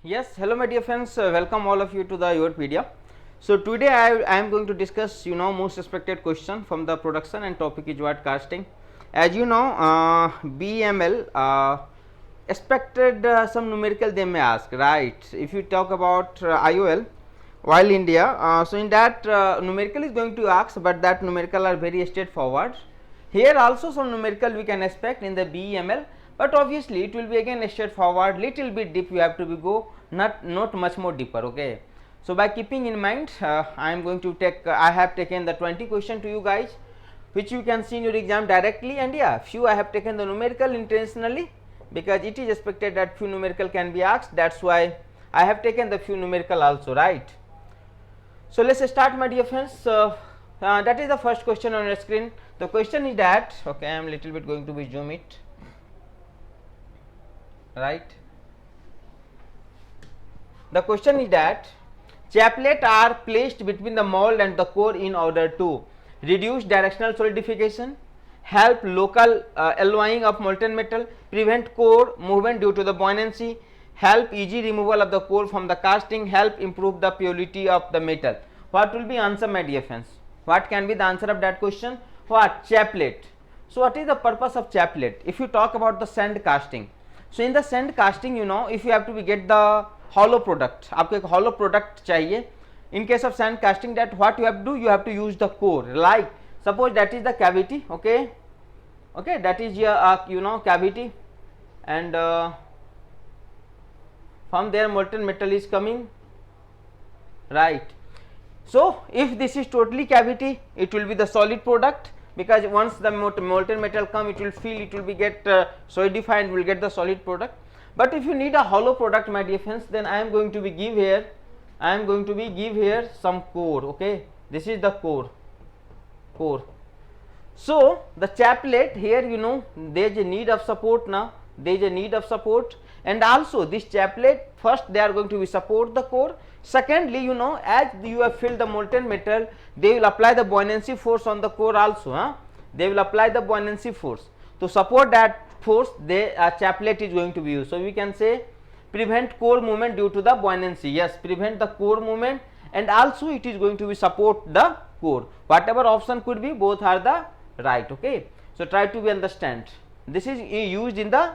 Yes, hello my dear friends, welcome all of you to the Yourpedia. So today I am going to discuss most expected question from the production, and topic is what casting. As you know, BML expected some numerical they may ask, right? If you talk about IOL, while India, so in that numerical is going to ask, but that numerical are very straightforward. Here also some numerical we can expect in the BML, but obviously it will be again straightforward, little bit deep you have to be go, not much more deeper. Okay, so by keeping in mind, I am going to take I have taken the 20 question to you guys, which you can see in your exam directly, and yeah, few I have taken the numerical intentionally because it is expected that few numerical can be asked. That's why I have taken the few numerical also, right? So let's start, my dear friends. That is the first question on your screen. The question is that, okay, I am little bit going to be zoom it, right? The question is that chaplet are placed between the mold and the core in order to reduce directional solidification, help local alloying of molten metal, prevent core movement due to the buoyancy, help easy removal of the core from the casting, help improve the purity of the metal. What will be answer, my dear friends? What can be the answer of that question? What? Chaplet. So what is the purpose of chaplet? If you talk about the sand casting, so in the sand casting, if you have to get the hollow product, आपको एक hollow product चाहिए. In case of sand casting, that what you have to do, you have to use the core. Like suppose that is the cavity, okay, that is your cavity, and from there molten metal is coming, right? So if this is totally cavity, it will be the solid product, because once the molten metal come, it will feel, it will be get solidified and will get the solid product. But if you need a hollow product, my dear friends, then I am going to be give here, some core. Okay, this is the core. So the chaplet here, there is a need of support now, and also this chaplet, first they are going to be support the core. Secondly, as you have filled the molten metal, they will apply the buoyancy force on the core also. They will apply the buoyancy force to support that force. The chaplet is going to be used. So we can say prevent core movement due to the buoyancy. Yes, prevent the core movement, and also it is going to be support the core. Whatever option could be, both are the right. Okay, so try to be understand. This is used in the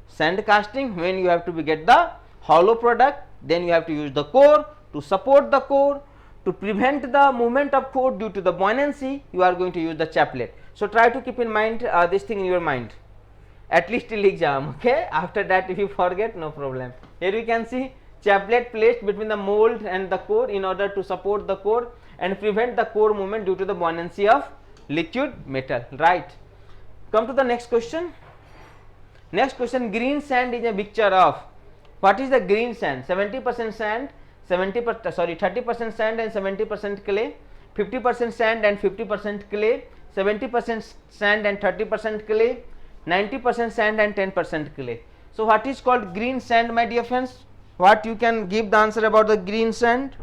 sand casting when you have to get the hollow product, then you have to use the core to support the core. To prevent the movement of core due to the buoyancy, you are going to use the chaplet. So try to keep in mind this thing in your mind, at least till exam. Okay, after that if you forget, no problem. Here we can see chaplet placed between the mold and the core in order to support the core and prevent the core movement due to the buoyancy of liquid metal, right? Come to the next question. Next question, green sand is a mixture of, what is the green sand? 70% sand, 30% sand and 70% clay, 50% sand and 50% clay, 70% sand and 30% clay, 90% sand and 10% clay. So what is called green sand, my dear friends? What you can give the answer about the green sand?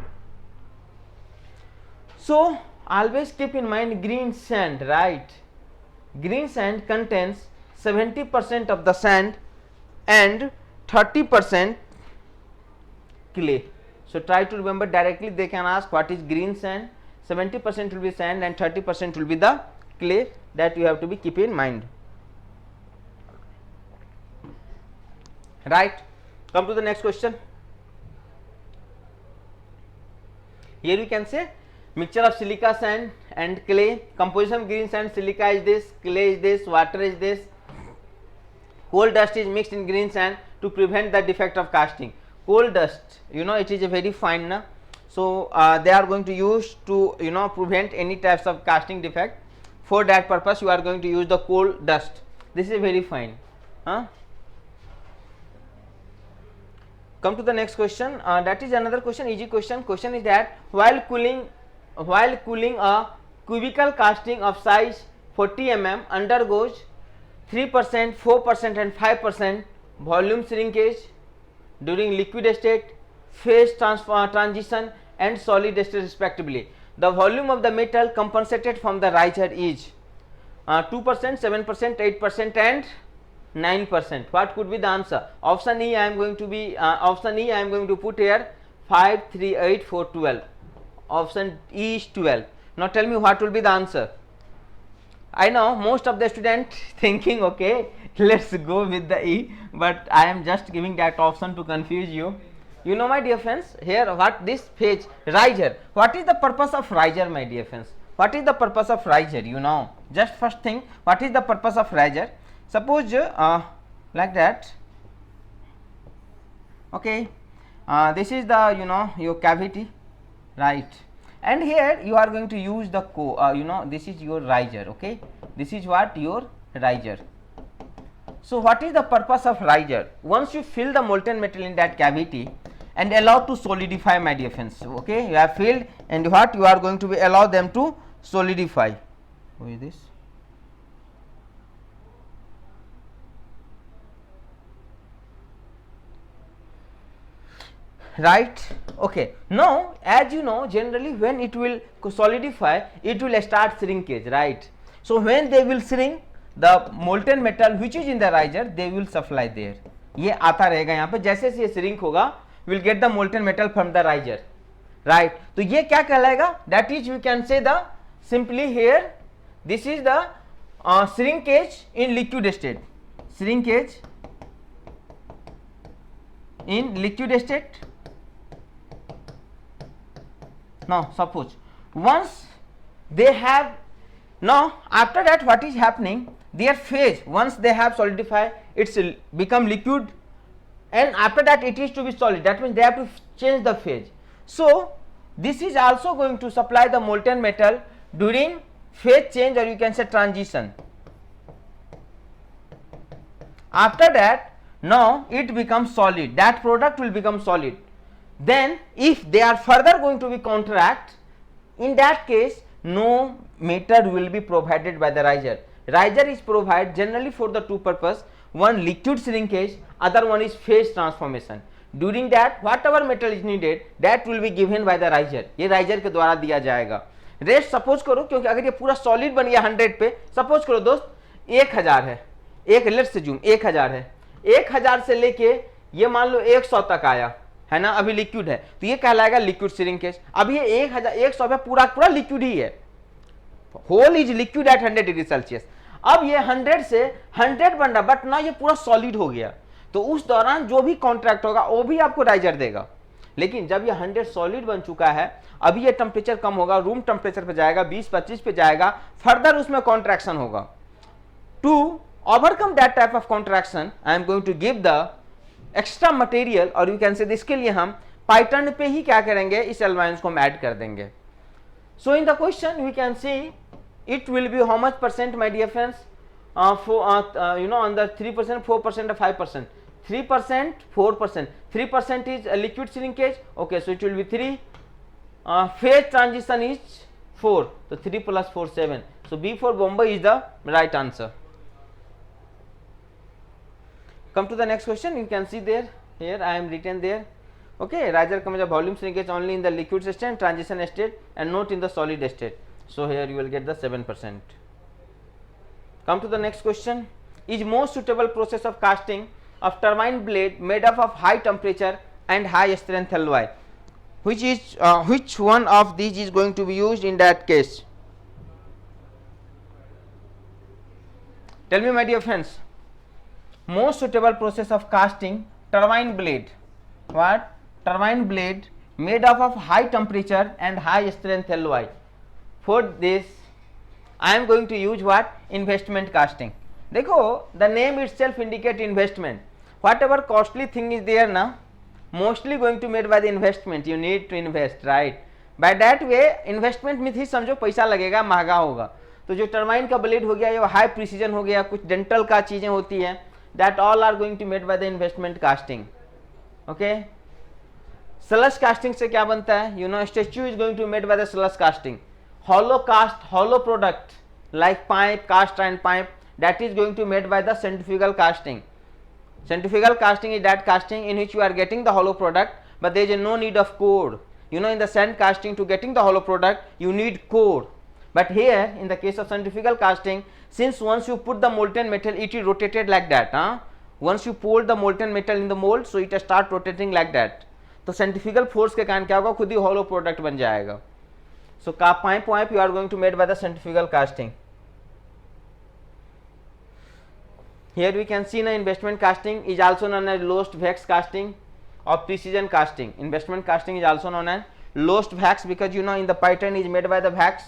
So always keep in mind green sand, right? Green sand contains 70% of the sand and 30% clay. So try to remember directly, they can ask what is green sand. 70% will be sand and 30% will be the clay, that you have to be keep in mind, right? Come to the next question. Here you can say mixture of silica sand and clay. Composition of green sand: silica is this, clay is this, water is this. Coal dust is mixed in green sand to prevent the defect of casting. Coal dust, it is a very fine, na? So they are going to use to prevent any types of casting defect. For that purpose, you are going to use the coal dust. This is very fine. Come to the next question. That is another question, easy question. Question is that while cooling a cubical casting of size 40 mm undergoes 3%, 4% and 5% volume shrinkage during liquid state, phase transition and solid state respectively. The volume of the metal compensated from the riser is 2%, 7%, 8% and 9%. What could be the answer? Option E, I am going to be option E, I am going to put here 5, 3, 8, 4, 12. Option E is 12. Now tell me what will be the answer. I know most of the students thinking, okay, let's go with the E, but I am just giving that option to confuse you. You know, my dear friends, here what this page riser. What is the purpose of riser, my dear friends? What is the purpose of riser? You know, just first thing, what is the purpose of riser? Suppose like that. Okay, this is the, you know, your cavity, right? And here you are going to use the you know, this is your riser. Okay, this is what your riser. So what is the purpose of riser? Once you fill the molten metal in that cavity and allow to solidify, my dear friends. Okay, you have filled, and what you are going to be allow them to solidify. Who is this? Right. Okay, now as you know, generally when it will solidify, it will start shrinkage, right? So when they will shrink, the molten metal which is in the riser, they will supply there. ये आता रहेगा यहाँ पे, जैसे ये shrink होगा, will get the molten metal from the riser, right? तो ये क्या कहलाएगा? That is, you can say the simply here, this is the shrinkage in liquid state. Shrinkage in liquid state. Now suppose once they have, now after that what is happening, their phase, once they have solidified, it's become liquid, and after that it is to be solid. That means they have to change the phase. So this is also going to supply the molten metal during phase change, or you can say transition. After that, now it becomes solid, that product will become solid. Then if they are further going to be contract, in that case no method will be provided by the riser. Riser is provided generally for the two purpose, one liquid shrinkage, other one is phase transformation. During that whatever metal is needed, that will be given by the riser. ये riser के द्वारा दिया जाएगा. Rest suppose करो, क्योंकि अगर ये पूरा सॉलिड बन गया 100 पे, सपोज करो दोस्त 1000 है, एक लेट्स से जूम 1000 है, 1000 से लेके ये मान लो 100 तक आया है ना, अभी लिक्विड है, तो ये कहलाएगा लिक्विड श्रिंकेज. अब ये 100 पे पूरा पूरा लिक्विड ही है, whole is liquid at 100 degree Celsius. अब ये 100 से 100 बन रहा, बट ना ये पूरा सॉलिड हो गया, तो उस दौरान जो भी कॉन्ट्रैक्ट होगा वो भी आपको राइजर देगा. लेकिन जब ये 100 सॉलिड बन चुका है, अभी ये टेम्परेचर कम होगा, रूम टेम्परेचर पे जाएगा, 20-25 पे जाएगा, फर्दर उसमें कॉन्ट्रैक्शन होगा. To overcome that type of contraction, I am going to give the extra material, और यू कैन से इसके लिए हम पाइटर्न पे ही क्या करेंगे, इस एल्वाइंस को हम ऐड कर देंगे. So in the question we can see it will be how much percent, my dear friends? You know, under 3%, 4% or 5%. 3%, 4%. 3% is a liquid shrinkage. Okay, so it will be 3. Phase transition is 4. So 3 plus 4, 7. So B for Bombay is the right answer. Come to the next question. You can see there. Here I am written there. Okay, riser comes a volume shrinkage only in the liquid state, transition state, and not in the solid state. So here you will get the 7%. Come to the next question. Is most suitable process of casting of turbine blade made up of high temperature and high strength alloy? Which one of these is going to be used in that case? Tell me, my dear friends. Most suitable process of casting turbine blade. What? Turbine blade made up of high temperature and high strength alloy. For this I am going to use what? Investment casting. देखो, the name itself indicate investment. Whatever costly thing is there ना, mostly going to made by the investment. You need to invest, right? By that way investment में ही समझो पैसा लगेगा, महंगा होगा. तो जो टर्बाइन का ब्लेड हो गया, ये हाई प्रिसीजन हो गया, कुछ डेंटल का चीजें होती हैं, that all are going to made by the investment casting. Okay? Slush casting से क्या बनता है? You know, statue is going to made by the slush casting. Hollow cast, hollow product like pipe, cast iron pipe, that is going to made by the centrifugal casting. Centrifugal casting is that casting in which you are getting the hollow product, but there is no need of core. You know, in the sand casting, to getting the hollow product you need core. But here in the case of centrifugal casting, since once you put the molten metal, it is rotated like that. Once you pour the molten metal in the mold, so it start rotating like that. तो centrifugal force के कारण क्या होगा, खुद ही hollow product बन जाएगा. So pipe you are going to made by the centrifugal casting. Here we can see the investment casting is also known as lowest wax casting or precision casting. Investment casting is also known as lowest wax because in the pattern is made by the wax.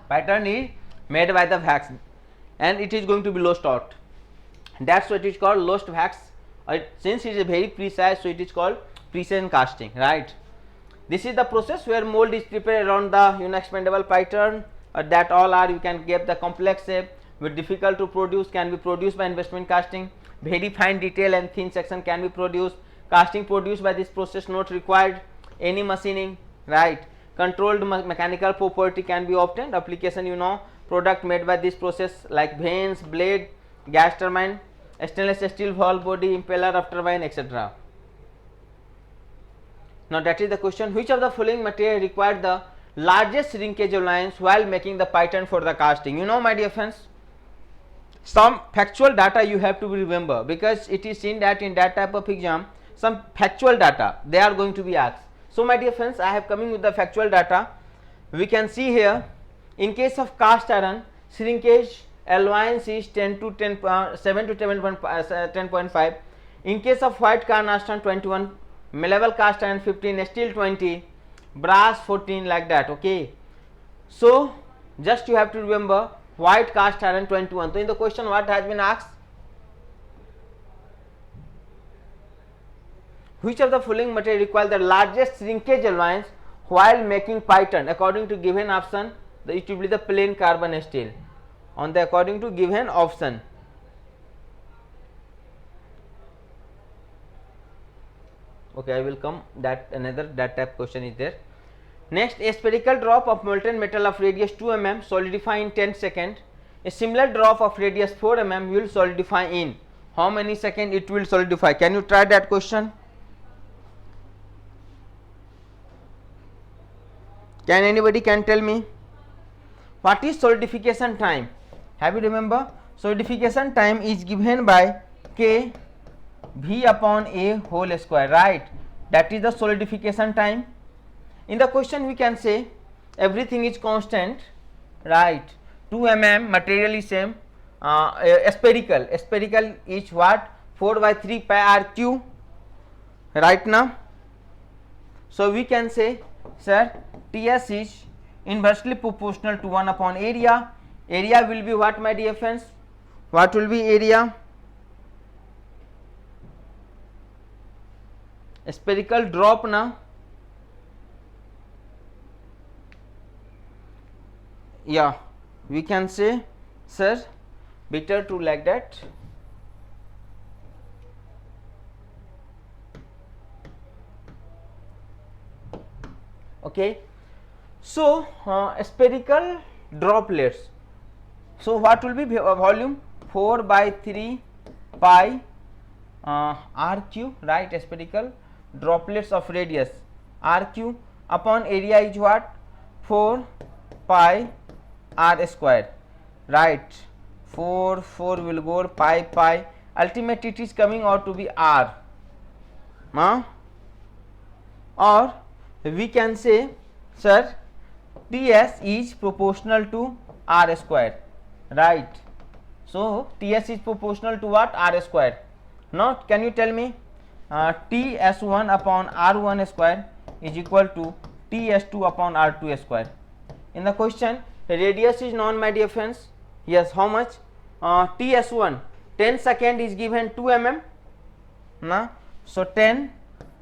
Pattern is made by the wax and it is going to be lowest out. That's what it is called lowest wax. Since it is very precise, so it is called precision casting, right? This is the process where mold is prepared around the expandable pattern. That all are, you can get the complex shape with difficult to produce, can be produced by investment casting. Very fine detail and thin section can be produced. Casting produced by this process not required any machining, right? Controlled mechanical property can be obtained. Application, product made by this process like vanes, blade, gas turbine, stainless steel valve body, impeller of turbine, etc. Now that is the question, which of the following material required the largest shrinkage of lines while making the pattern for the casting? My dear friends, some factual data you have to remember, because it is seen that in that type of exam some factual data they are going to be asked. So my dear friends, I have coming with the factual data. We can see here, in case of cast iron, shrinkage allowance is 7 to 10.5. In case of white cast iron 21, malleable cast iron 15, steel 20, brass 14, like that. Okay, so just you have to remember white cast iron 21. So in the question what has been asked, which of the following material require the largest shrinkage allowance while making pattern? According to given option, it will be the plain carbon steel. On the according to given option, okay, I will come that another that type question is there. Next, a spherical drop of molten metal of radius 2 mm solidify in 10 seconds. A similar drop of radius 4 mm will solidify in how many seconds it will solidify? Can you try that question? Can anybody can tell me what is solidification time? Have you remember? Solidification time is given by K V upon A whole square, right? That is the solidification time. In the question we can say everything is constant, right? 2 mm material is same, spherical is what? 4 by 3 pi RQ, right now. So we can say, sir, Ts is inversely proportional to 1 upon area. Area will be what, my dear friends? What will be area? Spherical drop now. Yeah, we can say, sir, better to like that. Okay, so spherical droplets. So what will be volume? 4 by 3 pi RQ, right? Spherical droplets of radius RQ upon area is what? 4 pi R square, right? 4 will go pi. Ultimately it is coming out to be R, or we can say, sir, Ts is proportional to R square, right? So Ts is proportional to what? R square. Now can you tell me Ts1 upon R1 square is equal to Ts2 upon R2 square. In the question, radius is known, my dear friends. Yes, how much? Ts1 10 second is given 2 mm. So 10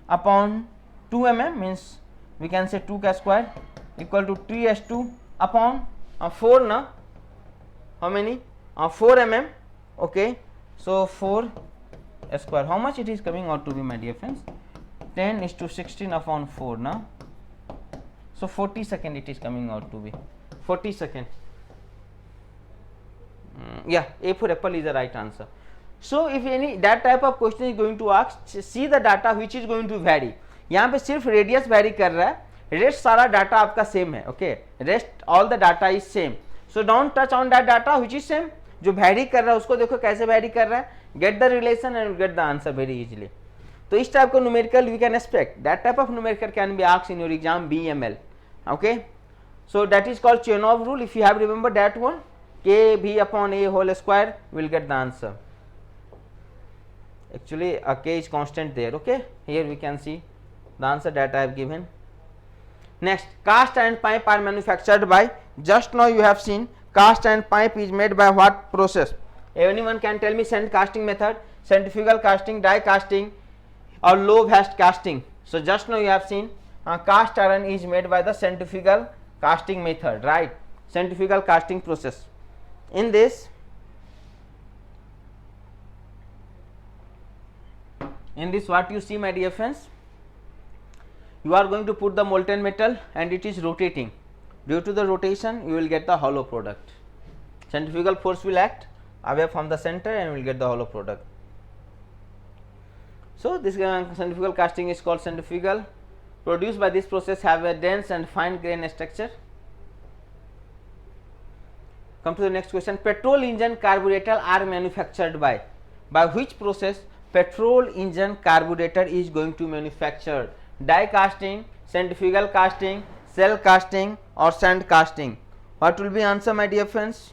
upon 2 mm means we can say 2 square equal to Ts2 upon 4 na. How many? 4 mm. Okay, so 4 square. How much it is coming out to be, my dear friends? 10 is to 16 upon 4 na. So 40 second it is coming out to be 40 second. Yeah, A for apple is the right answer. So if any that type of question is going to ask, see the data which is going to vary. यहाँ पे सिर्फ radius vary कर रहा है, rest सारा data आपका same है, okay, rest all the data is same, so don't touch on that data which is same. जो वैरी कर रहा है उसको देखो कैसे वैरी कर रहा है, get the relation and get the answer very easily. तो इस टाइप का numerical we can expect, that type of numerical can be asked in your exam BML, okay, so that is called Chernoff rule. If you have remember that one, kb upon a whole square will get the answer. Actually k is constant there, okay, here we can see the answer that I have given. Next, cast iron pipe are manufactured by, just now you have seen cast iron pipe is made by what process? Anyone can tell me sand casting method, centrifugal casting, die casting or low waste casting? So just now you have seen cast iron is made by the centrifugal casting method, right? Centrifugal casting process. In this what you see my dear friends, you are going to put the molten metal and it is rotating. Due to the rotation you will get the hollow product. Centrifugal force will act away from the center and will get the hollow product. So this centrifugal casting is called centrifugal. Produced by this process have a dense and fine grain structure. Come to the next question. Petrol engine carburetor are manufactured by which process? Petrol engine carburetor is going to manufacture die casting, centrifugal casting, cell casting or sand casting. What will be answer my dear friends?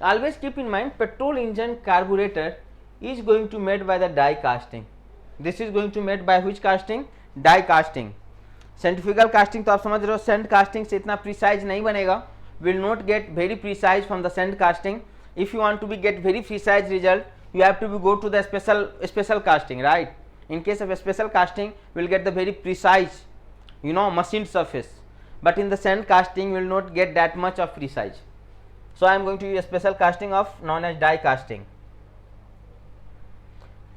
Always keep in mind petrol engine carburetor is going to made by the die casting. This is going to made by which casting? Die casting. Centrifugal casting तो आप समझ रहे हो, sand casting से इतना precise नहीं बनेगा, will not get very precise from the sand casting. If you want to be get very precise result, you have to be go to the special casting, right? In case of a special casting, we will get the very precise, you know, machined surface. But in the sand casting, we will not get that much of precise. So I am going to use a special casting of known as die casting.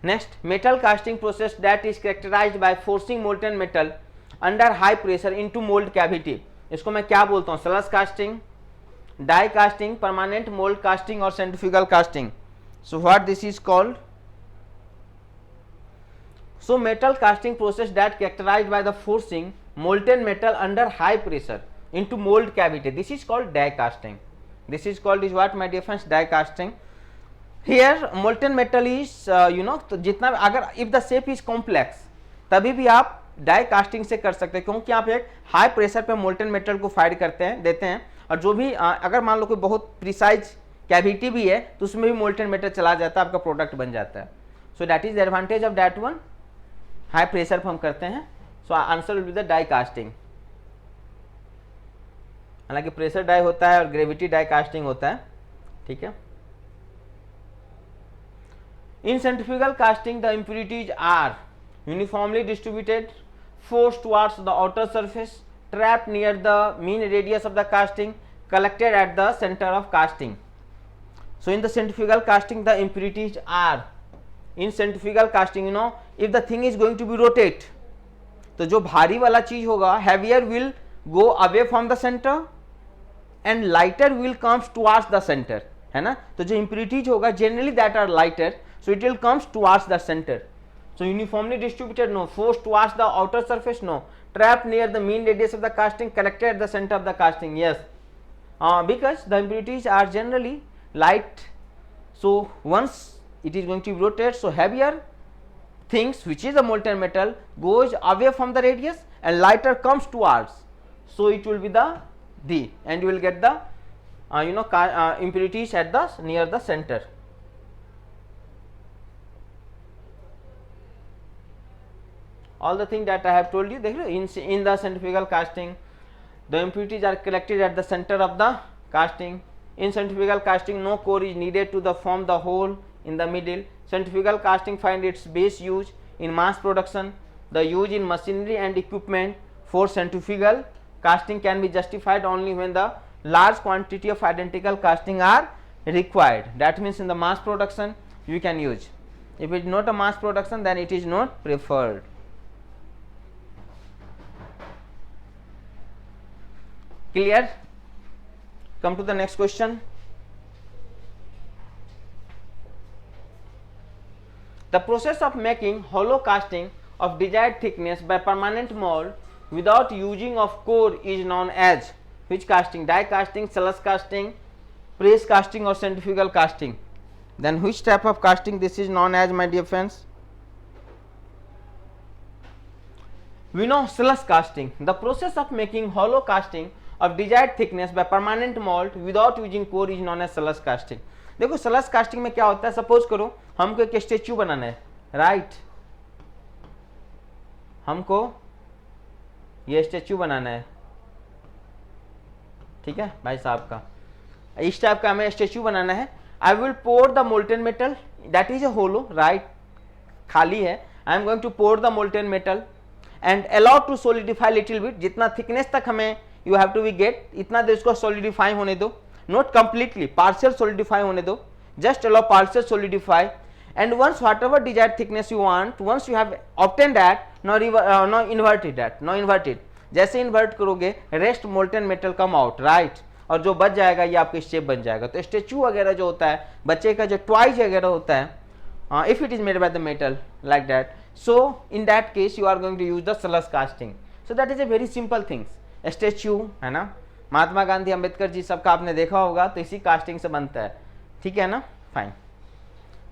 Next, metal casting process that is characterized by forcing molten metal under high pressure into mold cavity. इसको मैं क्या बोलता हूँ? Slush casting, die casting, permanent mould casting और centrifugal casting. So what this is called? So metal casting process that characterized by the forcing molten metal under high pressure into mold cavity. This is called die casting. This is called is what my dear friends? Die casting. Here molten metal is you know, तो जितना अगर if the shape is complex तभी भी आप die casting से कर सकते हैं, क्योंकि आप एक हाई प्रेशर पे मोल्टन मेटल को फायर करते हैं देते हैं, और जो भी अगर मान लो कोई बहुत प्रिसाइज कैविटी भी है तो उसमें भी मोल्टन मेटल चला जाता है, आपका प्रोडक्ट बन जाता है. So that is the advantage of that one. High pressure पर हम करते हैं. So answer will be the die casting. हालांकि प्रेशर डाई होता है और ग्रेविटी डाई कास्टिंग होता है, ठीक है. In centrifugal casting the impurities are uniformly distributed, forced towards the outer surface, trapped near the mean radius of the casting, collected at the center of casting. So in the centrifugal casting the impurities are, in centrifugal casting you know, if the thing is going to be rotate, तो जो भारी वाला चीज होगा heavier will go away from the center and lighter will comes towards the center, है ना. तो जो impurities होगा generally that are lighter, so it will comes towards the center. So uniformly distributed, no. Forced towards the outer surface, no. Trapped near the mean radius of the casting, collected at the center of the casting, yes. Because the impurities are generally light, so once it is going to be rotated, so heavier things which is a molten metal goes away from the radius and lighter comes towards, so it will be the D, and you will get the you know, impurities at the near the center. All the thing that I have told you, देख लो, in the centrifugal casting the impurities are collected at the center of the casting. In centrifugal casting no core is needed to form the hole in the middle. Centrifugal casting find its base use in mass production. The use in machinery and equipment for centrifugal casting can be justified only when the large quantity of identical casting are required. That means in the mass production you can use. If it is not a mass production, then it is not preferred. Clear? Come to the next question. The process of making hollow casting of desired thickness by permanent mold without using of core is known as which casting? Die casting, slush casting, press casting or centrifugal casting? Then which type of casting this is known as, my dear friends? We know slush casting, the process of making hollow casting of desired thickness by permanent mold without using core is known as slush casting. देखो slush casting में क्या होता है, suppose करो हमको एक statue बनाना है, राइट, हमको ये स्टेच्यू बनाना है, ठीक है भाई साहब का, इस टाइप का हमें स्टेच्यू बनाना है. I will pour the molten metal, that is a hollow, right, खाली है. I am going to pour the molten metal and allow to solidify little bit, जितना थिकनेस तक हमें you have to be get, इतना देर इसको solidify होने दो, नॉट कंप्लीटली, पार्शियल सोलिडिफाई होने दो, just allow partial solidify. And once whatever desired thickness you want, once you have obtained that, now invert it. जैसे इन्वर्ट करोगे rest molten metal come out, right, और जो बच जाएगा ये आपके शेप बन जाएगा. तो स्टेच्यू वगैरह जो होता है, बच्चे का जो टॉयज वगैरह होता है, if it is made by the metal like that, so in that case you are going to use the slush casting. So that is a very simple things. Statue है ना, महात्मा गांधी, अंबेडकर जी सबका आपने देखा होगा, तो इसी कास्टिंग से बनता है, ठीक है ना, फाइन.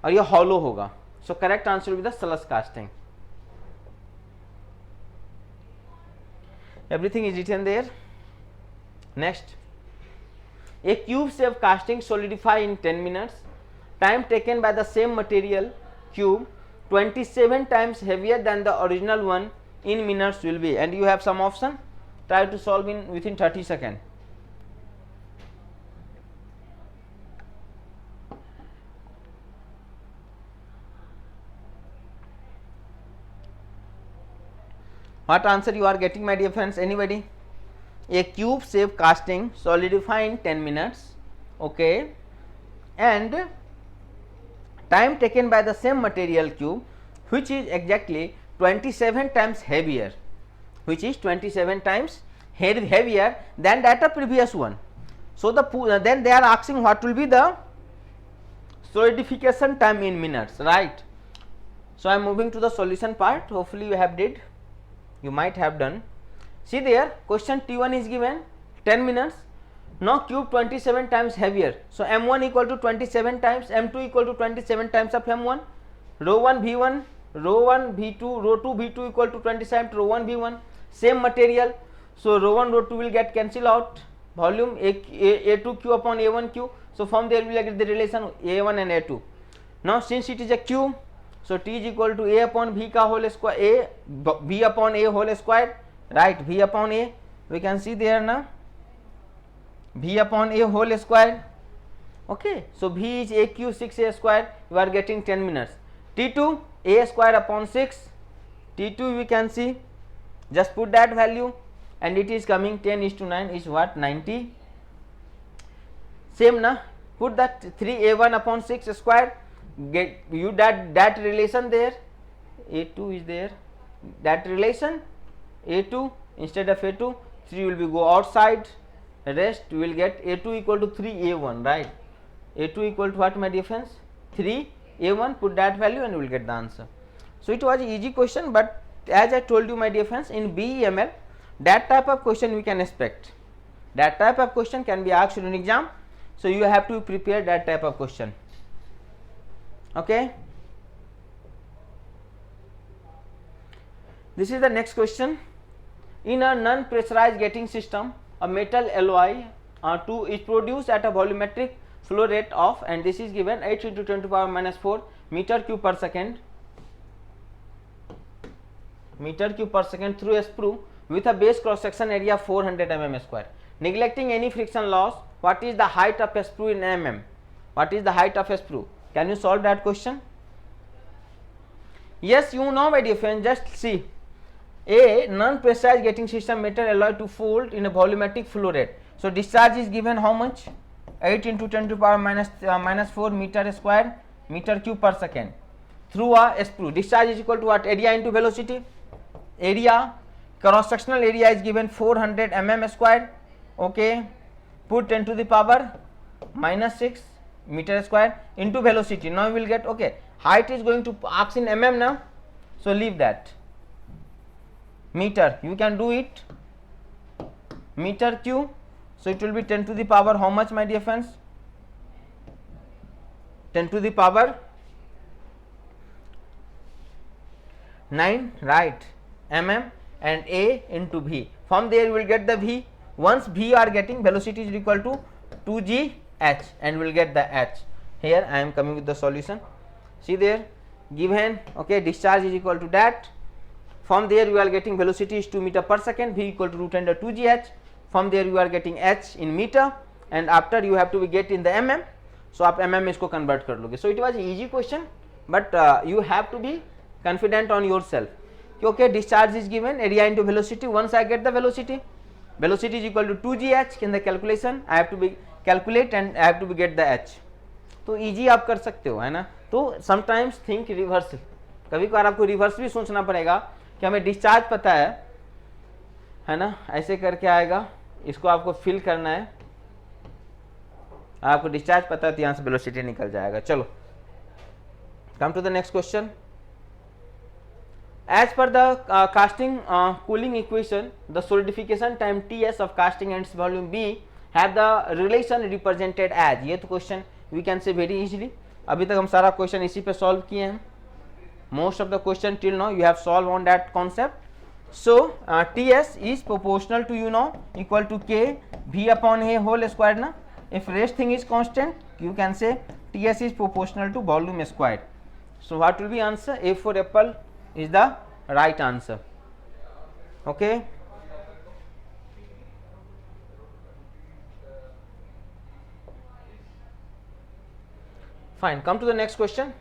और ये हॉलो होगा. So correct answer with the slush casting. Everything is written there. Next, a cube shape casting solidify in 10 minutes. Time taken by the same material cube 27 times heavier than the original one in minutes will be. And you have some option. Try to solve in within 30 seconds. What answer you are getting, my dear friends? Anybody? A cube shape casting solidify in 10 minutes, okay, and time taken by the same material cube which is exactly 27 times heavier, which is 27 times heavier than that of previous one. So then they are asking what will be the solidification time in minutes, right? So I am moving to the solution part. Hopefully you have did. You might have done. See there, question T1 is given 10 minutes. Now cube 27 times heavier. So M1 equal to 27 times, M2 equal to 27 times of M1. Rho 1 V1, rho 1 V2, rho 2 V2 equal to 27 rho 1 V1. Same material. So rho 1 rho 2 will get cancel out. Volume A2Q upon A1Q. So from there we will get the relation A1 and A2. Now since it is a cube, so T is equal to A upon V का whole square, V upon A whole square, right, V upon A, we can see there na, V upon A whole square, okay. So V is AQ 6A square, you are getting 10 minutes. T2 A square upon 6, T2 we can see, just put that value and it is coming 10:9 is what, 90. Same na, put that 3A1 upon 6 square, get you that relation there, A2 is there, that relation A2 instead of A2, 3 will be go outside, rest we will get A2 equal to 3A1, right, A2 equal to what, my dear friends, 3A1, put that value and you will get the answer. So it was an easy question, but as I told you, my dear friends, in BEML that type of question we can expect, that type of question can be asked in exam, so you have to prepare that type of question. Okay, this is the next question. In a non-pressurized getting system, a metal alloy 2 is produced at a volumetric flow rate of, and this is given 8 into 10 to the power minus 4 meter cube per second, through a sprue with a base cross section area 400 mm square. Neglecting any friction loss, what is the height of a sprue in mm? What is the height of a sprue? Can you solve that question? Yes, you know, my dear friend, just see. A non-pressurized getting system metal alloy to fold in a volumetric flow rate. So discharge is given how much? 8 into 10 to the power minus 4 meter square, meter cube per second, through a sprue. Discharge is equal to what? Area into velocity. Area, cross sectional area is given 400 mm square, okay, put 10 to the power minus 6 meter square into velocity. Now we will get, okay, height is going to ask in mm now, so leave that. meter. You can do it. Meter cube. So it will be 10 to the power how much, my dear friends? 10 to the power 9, right, mm, and a into v. From there you will get the v. Once v are getting, velocity is equal to 2g h, and we will get the h. Here I am coming with the solution. See there, given, okay, discharge is equal to that. From there you are getting velocity is 2 meter per second, v equal to root under 2g h. From there you are getting h in meter, and after you have to get in the mm. So आप mm में इसको convert कर लोगे. So it was easy question, but you have to be confident on yourself. Okay, discharge is given, area into velocity. Once I get the velocity, velocity is equal to 2gh. In the calculation I have to be calculate and I have to be get the h. तो easy आप कर सकते हो, है ना. तो sometimes think reverse, कभी कभार आपको रिवर्स भी सोचना पड़ेगा कि हमें डिस्चार्ज पता है ना, ऐसे करके आएगा, इसको आपको फिल करना है, आपको डिस्चार्ज पता है तो यहाँ से वेलोसिटी निकल जाएगा. चलो, come to the next question. As per the casting cooling equation, the solidification time Ts of casting and its volume B have the relation represented as. ये तो question we can say very easily. अभी तक हम सारा question इसी पे solve किए हैं. Most of the question till now you have solved on that concept. So Ts is proportional to, you know, equal to K V upon A whole square ना. If rest thing is constant, you can say Ts is proportional to volume square. So what will be answer? A for apple is the right answer. Okay. Fine. Come to the next question.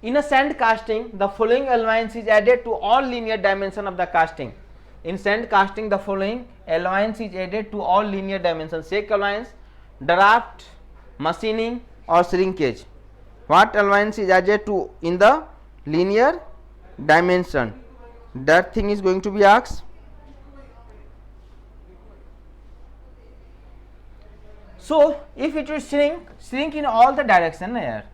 In a sand casting, the following allowance is added to all linear dimension of the casting. In sand casting, the following allowance is added to all linear dimensions. Shake allowance, draft, machining, or shrinkage. What allowance is added to in the linear dimension? That thing is going to be asked. So if it will shrink in all the direction here.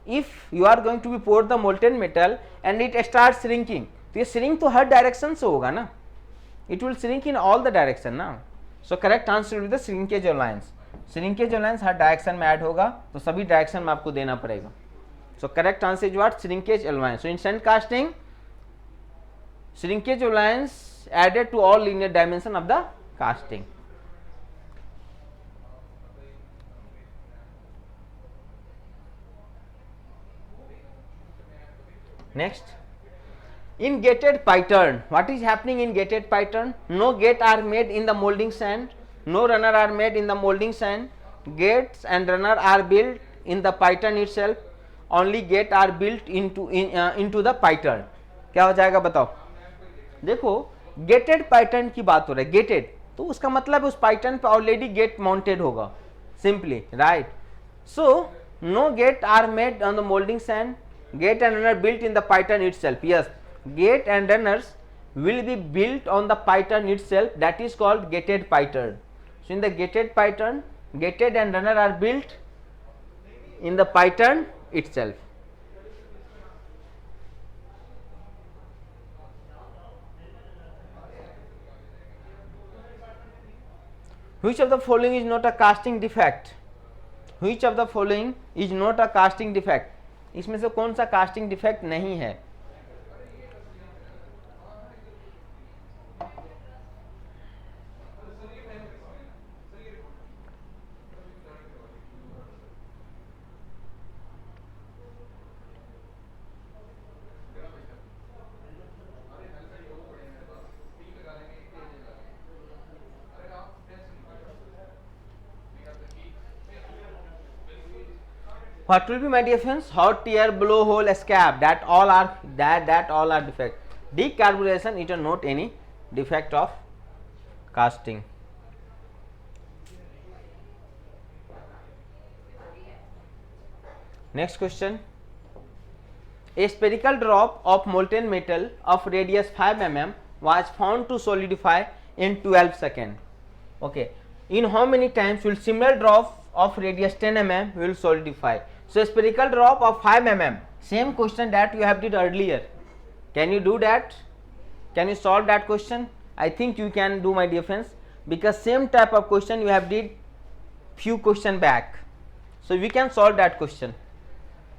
If you are going to be pour the molten metal and it starts shrinking, तो ये shrink तो हर direction से होगा ना, it will shrink in all the direction ना. So correct answer will be the shrinkage allowance. Shrinkage allowance her direction में add होगा, तो सभी direction में आपको देना पड़ेगा. So correct answer is what? Shrinkage allowance. So in sand casting, shrinkage allowance added to all linear dimension of the casting. Next, in gated pattern, what is happening in gated pattern? No gate are made in the molding sand, no runner are made in the molding sand. Gates and runner are built in the pattern itself. Only gate are built into the pattern. क्या हो जाएगा बताओ. देखो, gated pattern की बात हो रही है. gated तो उसका मतलब उस pattern पे ऑलरेडी गेट माउंटेड होगा. Simply, right? So no gate are made on the molding sand. Gate and runner built in the pattern itself. Yes, gate and runners will be built on the pattern itself. That is called gated pattern. So in the gated pattern, gated and runner are built in the pattern itself. Which of the following is not a casting defect? Which of the following is not a casting defect? इसमें से कौन सा casting defect नहीं है? What will be, my dear friends? Hot tear, blowhole, escape, that all are defect. Decarburation, it is not any defect of casting. Next question. A spherical drop of molten metal of radius 5 mm was found to solidify in 12 seconds. Okay. In how many times will similar drop of radius 10 mm will solidify? So spherical drop of 5 mm, same question that you have did earlier. Can you do that? Can you solve that question? I think you can do, my dear friends, because same type of question you have did few question back. So we can solve that question.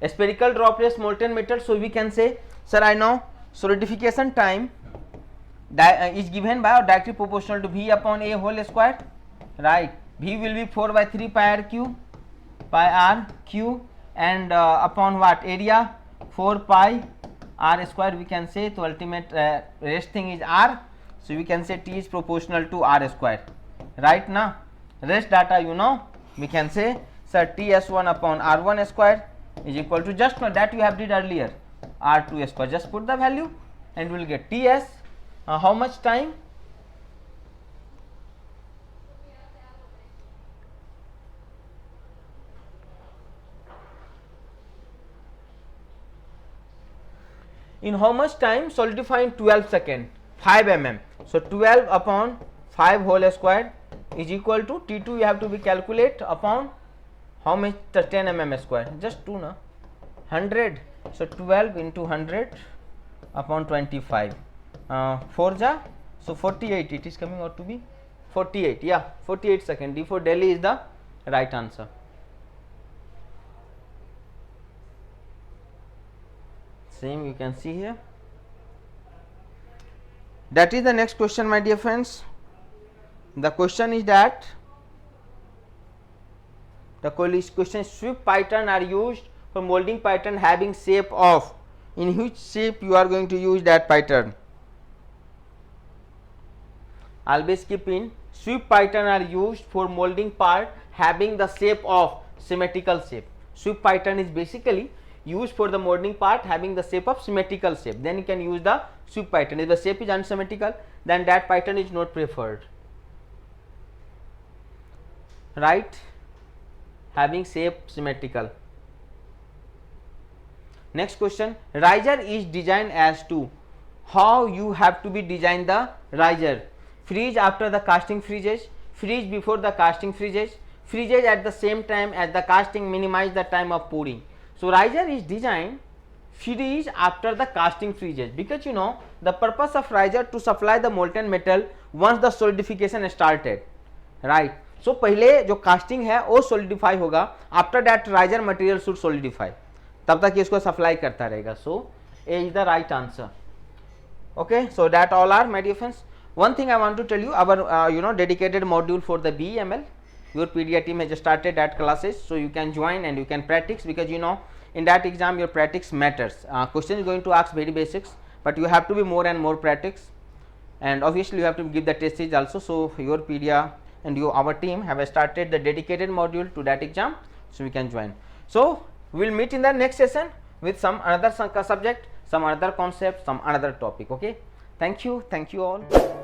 A spherical droplets molten metal. So we can say, sir, I know solidification time is given by or directly proportional to V upon A whole square, right? V will be 4 by 3 pi r q and upon what? Area 4 pi r square we can say. So ultimate rest thing is r, so we can say T is proportional to r square, right? Now rest data you know, we can say, sir, Ts1 upon r1 square is equal to, just that you have did earlier, r2 square. Just put the value and we will get Ts. How much time? In how much time? Solidifying 12 second, 5 mm. So 12 upon 5 whole square is equal to T2 you have to be calculate upon how much? 10 mm square, just 2 na, 100. So 12 into 100 upon 25, 4 ja, so 48 it is coming out to be 48, yeah, 48 second. D for Delhi is the right answer. Same you can see here. That is the next question, my dear friends. The question is that the question, sweep pattern are used for molding pattern having shape of, in which shape you are going to use that pattern? Always keep in, sweep pattern are used for molding part having the shape of symmetrical shape. Sweep pattern is basically used for the molding part having the shape of symmetrical shape. Then you can use the sweep pattern. If the shape is unsymmetrical, then that pattern is not preferred, right? Having shape symmetrical. Next question, riser is designed as to, how you have to be designed the riser? Freeze after the casting freezes, freeze before the casting freezes, freezes at the same time as the casting, minimize the time of pouring. So riser is designed freeze after the casting freezes, because you know the purpose of riser to supply the molten metal once the solidification started, right? So पहले जो casting है वो solidify होगा, after that riser material should solidify, तब तक इसको supply करता रहेगा. So A is the right answer. Okay, so that all are, my dear friends. One thing I want to tell you, our dedicated module for the BEML, your PDA team has started that classes, so you can join and you can practice, because you know in that exam your practice matters. Question is going to ask very basics, but you have to be more and more practice, and obviously you have to give the tests also. So your PDA and our team have started the dedicated module to that exam, so we can join. So we will meet in the next session with some another subject, some other concept, some another topic. Okay, thank you all.